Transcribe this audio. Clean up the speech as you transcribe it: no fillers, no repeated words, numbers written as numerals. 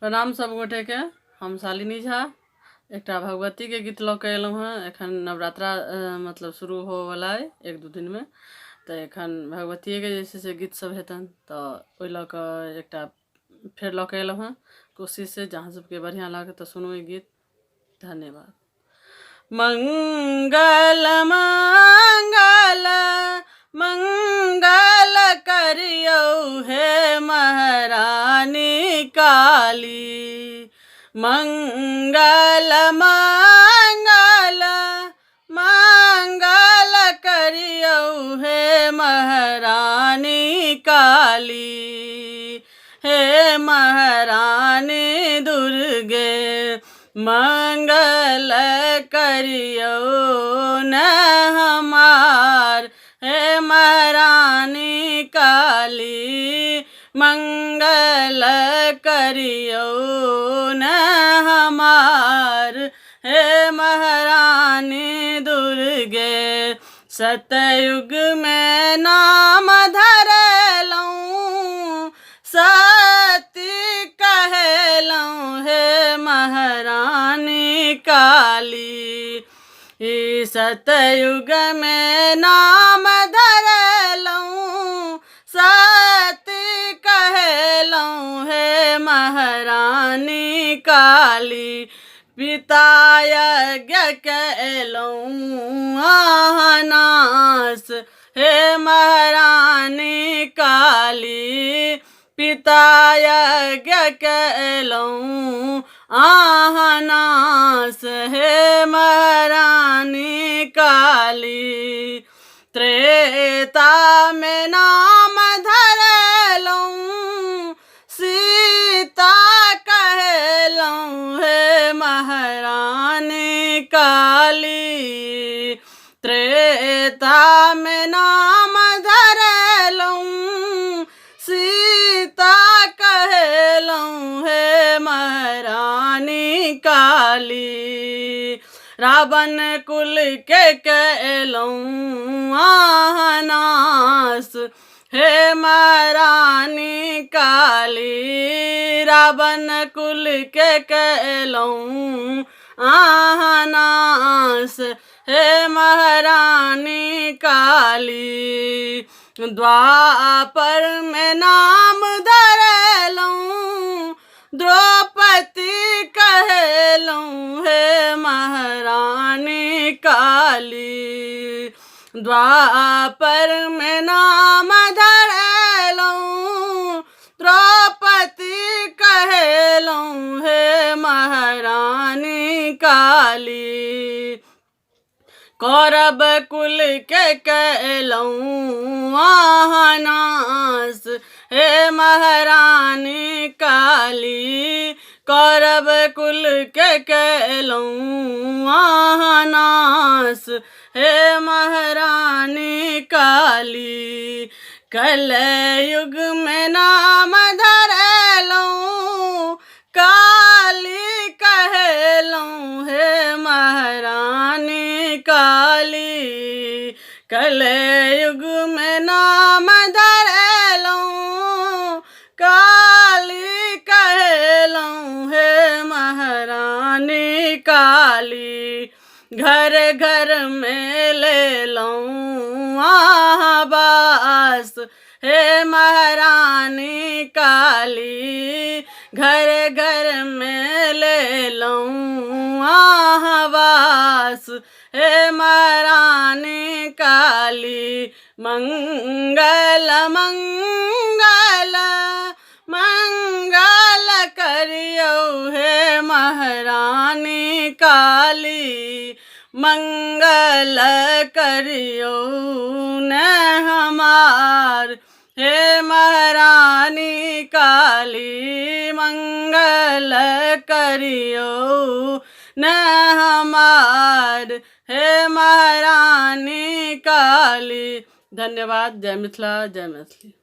प्रणाम सब गोटे के। हम शालिनी झा एकटा भगवती के गीत लऽ के एलहुँ हैं। एखन नवरात्रा मतलब शुरू होवला है एक दू दिन में, तो एखन भगवतिये के जैसे से गीत सब हेतन, तो ओइ लऽ कऽ एकटा फेर लऽ के एलहुँ हैं। कोशिश से जहाँ सबके बढ़िया लागे तो सुनू ई गीत। धन्यवाद। मंगल मंगल मंगल करियौ हे महारानी काली। मंगल मंगल मंगल करियौ हे महारानी काली। हे महारानी दुर्गे मंगल करियौ न हमार। हे महारानी काली मंगल करियौ न हमार। हे महारानी दुर्गे सतयुग में नाम धरलौं, सती कहलौं हे महारानी काली। ई सतयुग में नाम धरलौं, सती कहलौं हे महारानी काली। पिता यज्ञ कैलौं आहनास हे महारानी काली। पिता यज्ञ कैलौं आहनास हे महारानी काली। त्रेता में नाम धरलौं, सीता कहलौं हे महारानी काली। त्रेता में नाम धरलौं, सीता कहलौं हे महारानी काली। रावण कुल के कैलौं आहनास हे महारानी काली। रावण कुल के कैलौं आहनास हे महारानी काली। द्वापर में नाम धरलौं, द्रौपदी कहलौं हे महारानी काली। द्वापर में नाम धरलौं, द्रौपदी कहलौं हे महारानी काली। कौरव कुल के कैलौं आहनास हे महारानी काली। कौरव कुल के कैलौं आहनास हे महारानी काली। कलयुग में नाम धरलौं, काली कहलौं हे महारानी काली। कलयुग में नाम धरलौं, काली कहलौं हे महारानी काली। घर घर में लेलौं आवास हे महारानी काली। घर घर में लेलौं आवास हे महारानी काली। मंगल मंगल मंगल करियौ हे महारानी काली। मंगल करियौ न हमार। हे महारानी काली मंगल करियौ न हमार। हे महारानी काली। धन्यवाद। जय मिथिला, जय मैथिली।